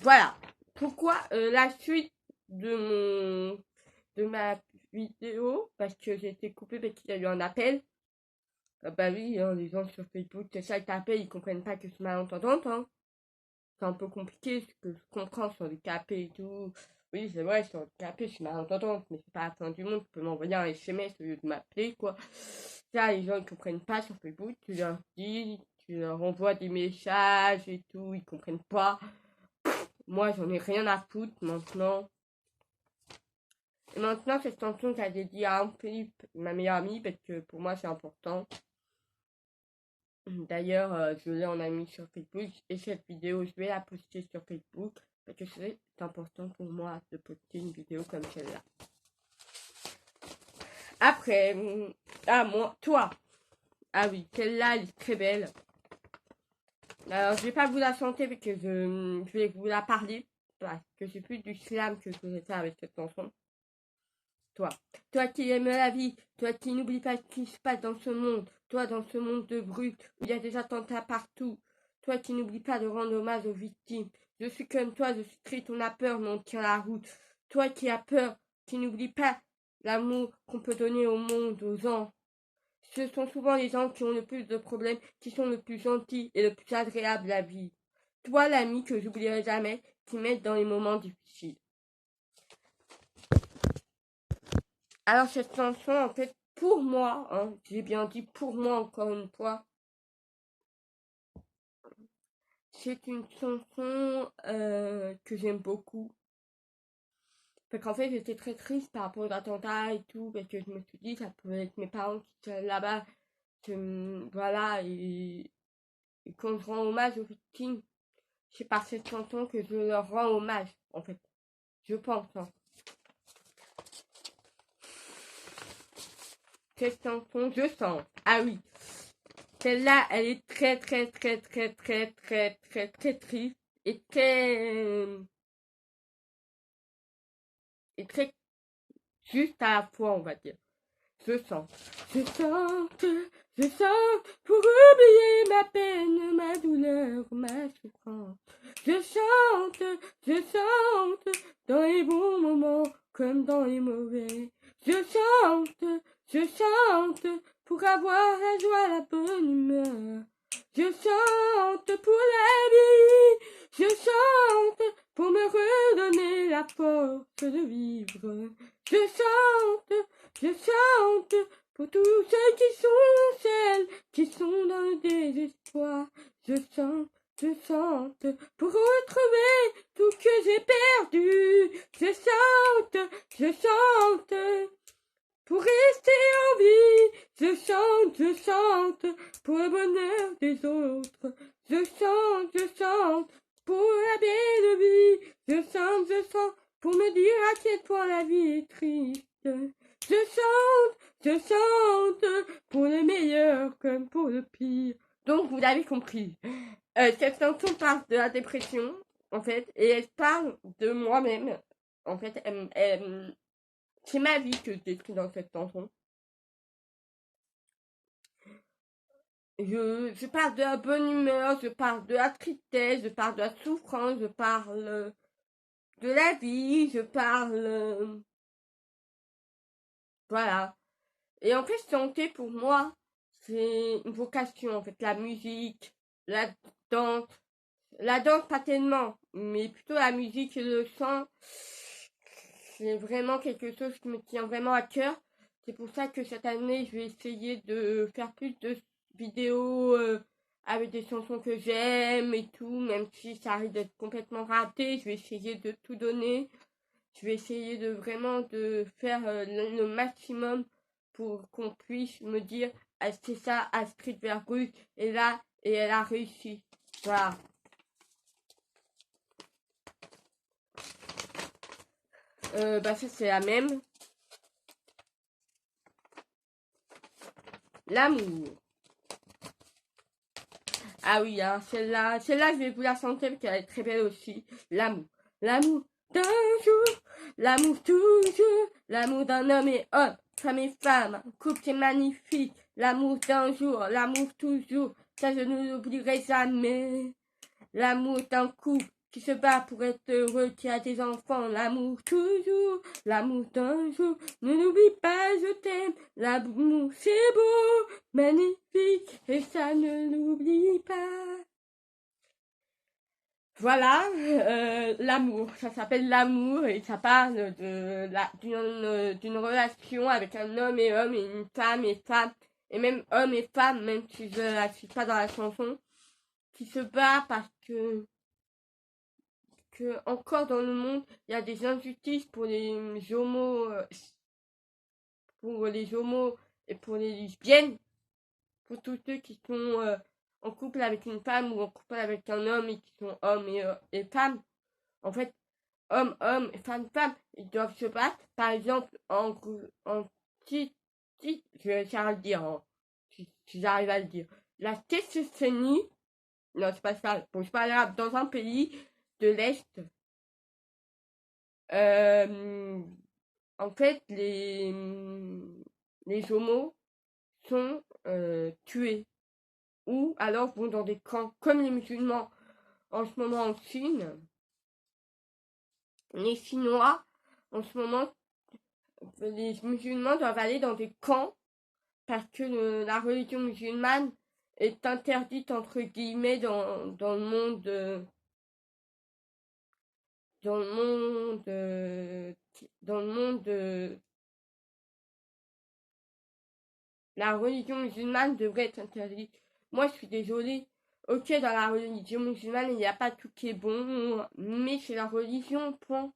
Voilà. Pourquoi la suite de ma vidéo, parce que j'ai été coupée parce qu'il y a eu un appel. Bah oui, hein, les gens sur Facebook, c'est ça, ils t'appellent, ils comprennent pas que c'est malentendante, hein. C'est un peu compliqué, ce que je comprends sur les capés et tout. Oui, c'est vrai, sur le capé, je suis malentendante, mais c'est pas la fin du monde, tu peux m'envoyer un SMS au lieu de m'appeler, quoi. Ça, les gens, ils comprennent pas sur Facebook, tu leur dis, tu leur envoies des messages et tout, ils comprennent pas. Moi, j'en ai rien à foutre maintenant. Et maintenant, cette chanson, j'ai dédiée à Philippe, ma meilleure amie, parce que pour moi, c'est important. D'ailleurs, je l'ai en ami sur Facebook et cette vidéo, je vais la poster sur Facebook parce que c'est important pour moi de poster une vidéo comme celle-là. Après, moi, toi. Ah oui, celle-là, elle est très belle. Alors, je vais pas vous la chanter parce que je vais vous la parler parce que c'est plus du slam que je faisais ça avec cette chanson. Toi. Toi qui aimes la vie, toi qui n'oublie pas ce qui se passe dans ce monde, toi dans ce monde de brut où il y a des attentats partout, toi qui n'oublie pas de rendre hommage aux victimes. Je suis comme toi, je suis triste, on a peur, mais on tient la route. Toi qui as peur, qui n'oublie pas l'amour qu'on peut donner au monde, aux gens. Ce sont souvent les gens qui ont le plus de problèmes, qui sont le plus gentils et le plus agréables à vivre. Toi l'ami que j'oublierai jamais, qui m'aide dans les moments difficiles. Alors cette chanson, en fait, pour moi, hein, j'ai bien dit pour moi encore une fois, c'est une chanson que j'aime beaucoup. Parce qu'en fait, j'étais très triste par rapport aux attentats et tout, parce que je me suis dit, ça pouvait être mes parents qui étaient là-bas. Voilà, et quand je rends hommage aux victimes, c'est par cette chanson que je leur rends hommage, en fait. Je pense, hein. Cette chanson, je sens. Ah oui, celle-là, elle est très, très, très, très, très, très, très, très triste et très juste à la fois, on va dire. Je sens, je chante, je chante pour oublier ma peine, ma douleur, ma souffrance. Je chante dans les bons moments comme dans les mauvais. Je chante pour avoir la joie, la bonne humeur. Je chante pour la vie, je chante pour me redonner la force de vivre. Je chante pour tous ceux qui sont seuls, qui sont dans le désespoir. Je chante pour retrouver tout que j'ai perdu. Je chante pour rester en vie. Je chante pour le bonheur des autres. Je chante pour la belle vie. Je chante pour me dire à quel point la vie est triste. Je chante pour le meilleur comme pour le pire. Donc vous l'avez compris. Cette chanson parle de la dépression, en fait, et elle parle de moi-même. En fait, c'est ma vie que je décris dans cette chanson. Je parle de la bonne humeur, je parle de la tristesse, je parle de la souffrance, je parle de la vie, je parle... voilà. Et en fait, chanter pour moi, c'est une vocation, en fait, la musique, la danse. La danse, pas tellement, mais plutôt la musique et le chant, c'est vraiment quelque chose qui me tient vraiment à cœur. C'est pour ça que cette année, je vais essayer de faire plus de vidéos avec des chansons que j'aime et tout, même si ça arrive d'être complètement raté, je vais essayer de tout donner. Je vais essayer de vraiment de faire le maximum pour qu'on puisse me dire ah, c'est ça Astrid Vergus et là et elle a réussi. Voilà. Bah ça c'est la même. L'amour. Ah oui, hein, celle-là je vais vous la chanter parce qu'elle est très belle aussi. L'amour. L'amour d'un jour, l'amour toujours, l'amour d'un homme et homme, femme et femme, couple c'est magnifique. L'amour d'un jour, l'amour toujours, ça je ne l'oublierai jamais. L'amour d'un couple, qui se bat pour être heureux, qui a des enfants, l'amour toujours, l'amour d'un jour, ne l'oublie pas, je t'aime, l'amour c'est beau, magnifique, et ça ne l'oublie pas. Voilà, l'amour, ça s'appelle l'amour et ça parle d'une relation avec un homme et une femme et femme, et même homme et femme, même si je la cite pas dans la chanson, qui se bat parce que encore dans le monde, il y a des injustices pour les homos et pour les lesbiennes, pour tous ceux qui sont en couple avec une femme ou en couple avec un homme et qui sont hommes et femmes. En fait, hommes et femmes, ils doivent se battre. Par exemple, je vais essayer de le dire, hein, si j'arrive à le dire. La testostérone, non, c'est pas ça. Bon, c'est pas grave. Dans un pays de l'Est, en fait, les homos sont tués. Ou alors vont dans des camps comme les musulmans en ce moment en Chine. Les Chinois, en ce moment, les musulmans doivent aller dans des camps parce que la religion musulmane est interdite entre guillemets dans le monde dans le monde dans le monde la religion musulmane devrait être interdite. Moi je suis désolée. Ok, dans la religion musulmane il n'y a pas tout qui est bon, mais c'est la religion, point.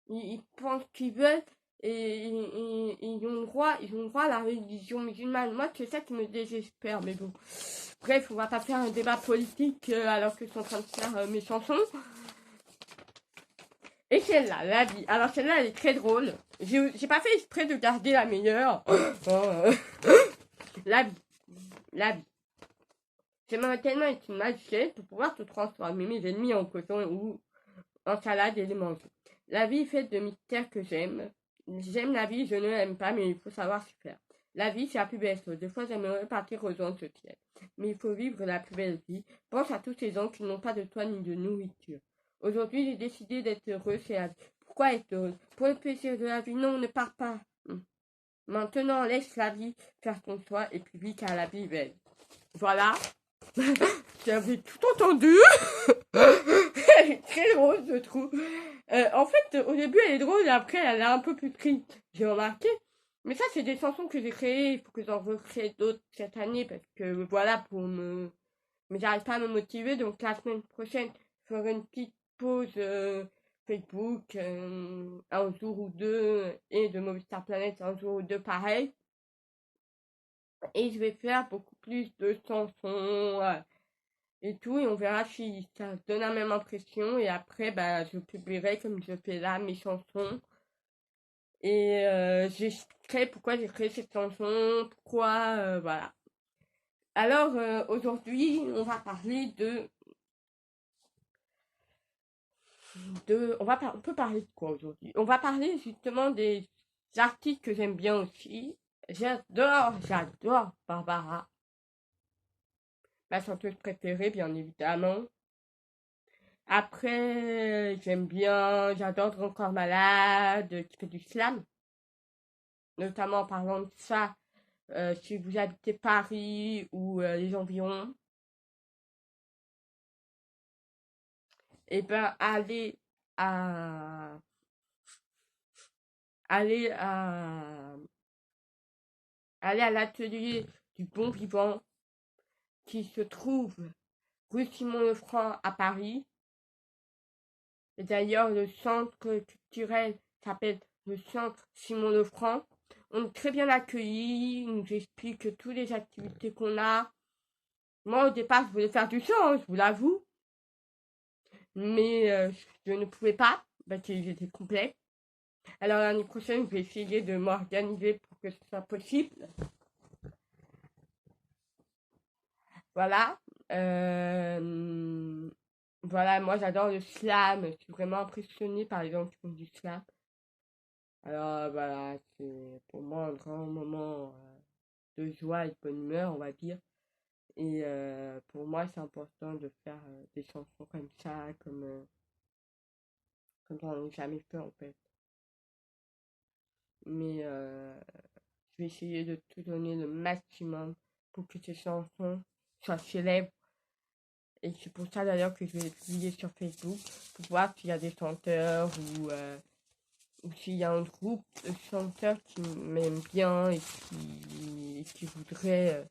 Ils pensent qu'ils veulent et ils ont le droit à la religion musulmane. Moi, c'est ça qui me désespère, mais bon. Bref, on va pas faire un débat politique alors que je suis en train de faire mes chansons. Et celle-là, la vie. Alors celle-là, elle est très drôle. J'ai pas fait exprès de garder la meilleure. La vie. La vie. J'aimerais tellement être une magicienne pour pouvoir te transformer mes ennemis en coton ou en salade et les manger. La vie est faite de mystères que j'aime. J'aime la vie, je ne l'aime pas, mais il faut savoir s'y faire. La vie, c'est la plus belle chose. Des fois, j'aimerais partir rejoindre ce ciel. Mais il faut vivre la plus belle vie. Pense à tous ces gens qui n'ont pas de toit ni de nourriture. Aujourd'hui, j'ai décidé d'être heureux, c'est la vie. Pourquoi être heureux? Pour le plaisir de la vie. Non, ne pars pas. Maintenant, laisse la vie faire ton choix et puis vis car la vie est belle. Voilà. J'avais tout entendu. Elle est très drôle, je trouve. En fait, au début, elle est drôle et après, elle est un peu plus triste. J'ai remarqué. Mais ça, c'est des chansons que j'ai créées. Il faut que j'en recrée d'autres cette année parce que voilà, mais j'arrive pas à me motiver. Donc, la semaine prochaine, je ferai une petite pause Facebook, un jour ou deux, et de Movistar Planet, un jour ou deux, pareil. Et je vais faire beaucoup plus de chansons et tout, et on verra si ça donne la même impression. Et après, bah, je publierai comme je fais là mes chansons. Et j'expliquerai pourquoi j'ai créé cette chanson, pourquoi, voilà. Alors, aujourd'hui, on va parler on peut parler de quoi aujourd'hui? On va parler justement des artistes que j'aime bien aussi. J'adore Barbara, ma chanteuse préférée, bien évidemment. Après, j'adore Encore Malade, qui fait du slam, notamment en parlant de ça, si vous habitez Paris ou les environs, et ben à, allez allez à l'atelier du Bon Vivant, qui se trouve rue Simon-le-Franc à Paris. Et d'ailleurs, le centre culturel s'appelle le centre Simon-le-Franc. On est très bien accueillis, ils nous expliquent toutes les activités qu'on a. Moi, au départ, je voulais faire du chant, hein, je vous l'avoue. Mais je ne pouvais pas, parce qu'ils étaient complets. Alors l'année prochaine, je vais essayer de m'organiser pour que ce soit possible. Voilà. Voilà, moi j'adore le slam. Je suis vraiment impressionnée par les gens qui font du slam. Alors voilà, c'est pour moi un grand moment de joie et de bonne humeur, on va dire. Et pour moi, c'est important de faire des chansons comme ça, comme j'en ai jamais fait en fait. Mais je vais essayer de tout donner le maximum pour que ces chansons soient célèbres. Et c'est pour ça d'ailleurs que je vais les publier sur Facebook pour voir s'il y a des chanteurs ou s'il y a un groupe de chanteurs qui m'aiment bien et qui voudraient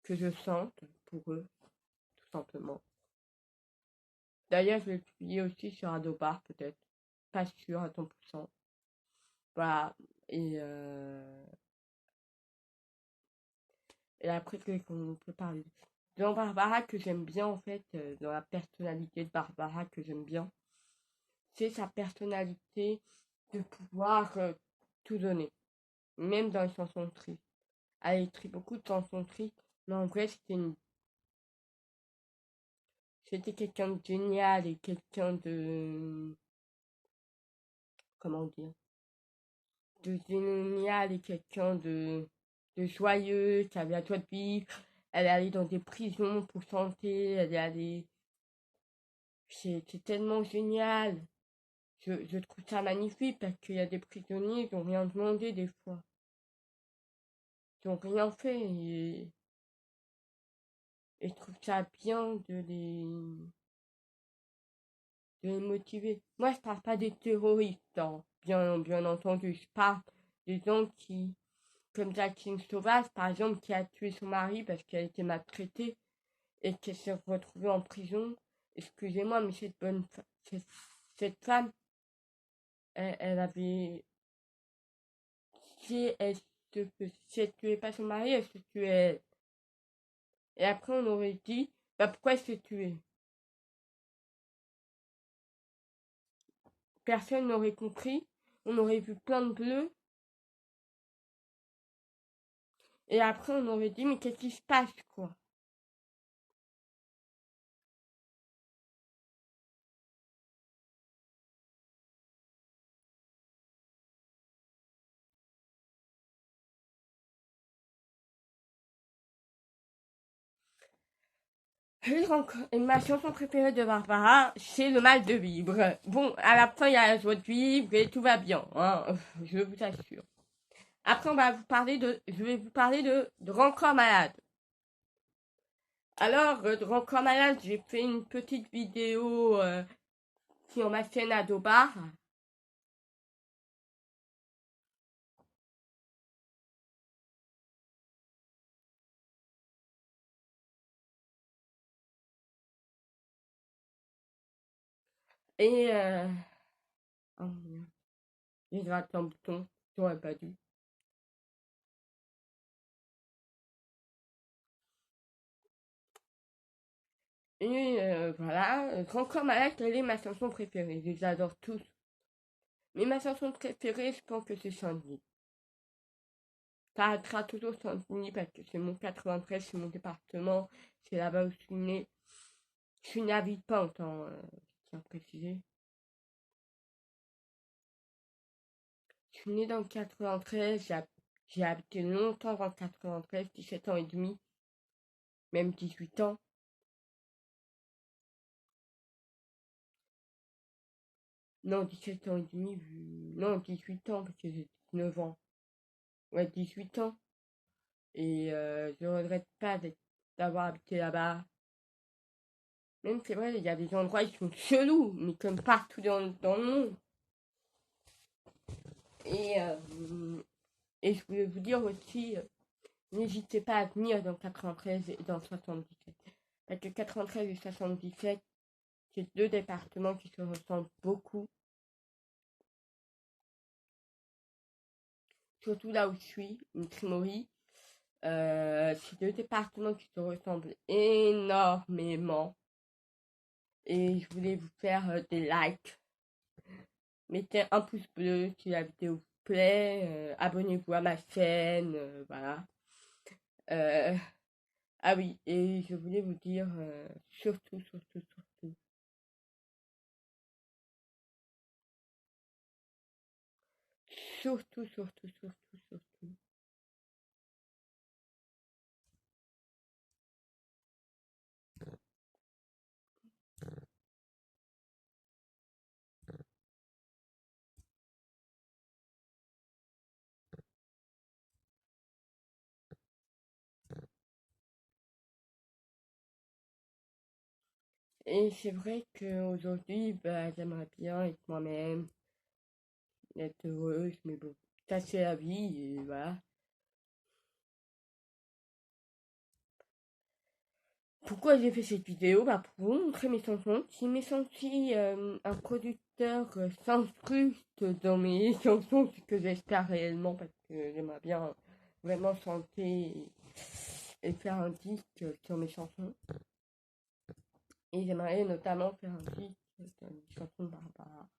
que je chante pour eux, tout simplement. D'ailleurs, je vais le publier aussi sur Adobar, peut-être. Pas sûr à 100%. Voilà. Et après, qu'est-ce qu'on peut parler dans Barbara que j'aime bien, en fait, dans la personnalité de Barbara que j'aime bien, c'est sa personnalité de pouvoir tout donner, même dans les chansons tristes. Elle a écrit beaucoup de chansons tristes, mais en vrai, c'était quelqu'un de génial et quelqu'un de, comment dire, de génial et quelqu'un de joyeux, qui avait la joie de vivre. Elle est allée dans des prisons pour chanter, elle est allée. C'est tellement génial. Je trouve ça magnifique parce qu'il y a des prisonniers qui n'ont rien demandé des fois. Qui n'ont rien fait. Et je trouve ça bien de les motiver. Moi, je parle pas des terroristes, hein, bien entendu. Je parle des gens qui, comme Jacqueline Sauvage, par exemple, qui a tué son mari parce qu'elle était maltraitée et qu'elle s'est retrouvée en prison. Excusez-moi, mais cette femme, elle avait, si elle si elle tuait pas son mari, elle se tuait elle. Et après, on aurait dit, bah pourquoi elle s'est tuée? Personne n'aurait compris. On aurait vu plein de bleus. Et après, on aurait dit, mais qu'est-ce qui se passe, quoi? Et ma chanson préférée de Barbara, c'est Le mal de vivre. Bon, à la fin, il y a la joie de vivre et tout va bien, hein, je vous assure. Après, je vais vous parler de Encore malade. Alors, de Encore malade, j'ai fait une petite vidéo sur ma chaîne Adobar. Et, oh merde, j'ai gratté un bouton, j'aurais pas dû. Et voilà, Grand Corps Malade, quelle est ma chanson préférée? Je les adore tous. Mais ma chanson préférée, je pense que c'est Sandy. Ça sera toujours Sandy parce que c'est mon 93, c'est mon département, c'est là-bas où je suis née. Je suis née à Villepinte, hein, je tiens à préciser. Je suis née dans le 93, j'ai habité longtemps dans le 93, 17 ans et demi, même 18 ans. Non, 17 ans et demi, non, 18 ans parce que j'ai 19 ans. Ouais, 18 ans. Et je regrette pas d'avoir habité là-bas. Même c'est vrai, il y a des endroits qui sont chelous, mais comme partout dans le monde. Et, euh, et je voulais vous dire aussi, n'hésitez pas à venir dans 93 et dans 77. Parce que 93 et 77, c'est deux départements qui se ressemblent beaucoup. Surtout là où je suis, une Trimorie. C'est deux départements qui se ressemblent énormément. Et je voulais vous faire des likes. Mettez un pouce bleu si la vidéo vous plaît. Abonnez-vous à ma chaîne. Voilà. Euh, ah oui, et je voulais vous dire surtout. Et c'est vrai qu'aujourd'hui, bah, j'aimerais bien être moi-même, être heureuse, mais bon, ça c'est la vie, et voilà. Pourquoi j'ai fait cette vidéo? Bah, pour vous montrer mes chansons. Si un producteur s'incruste dans mes chansons, ce que j'espère réellement, parce que j'aimerais bien vraiment chanter et faire un disque sur mes chansons. Et j'aimerais notamment faire un disque sur les chansons de Barbara.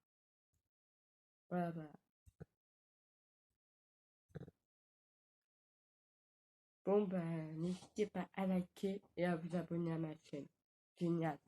Voilà, voilà. Bon, ben, n'hésitez pas à liker et à vous abonner à ma chaîne. Génial.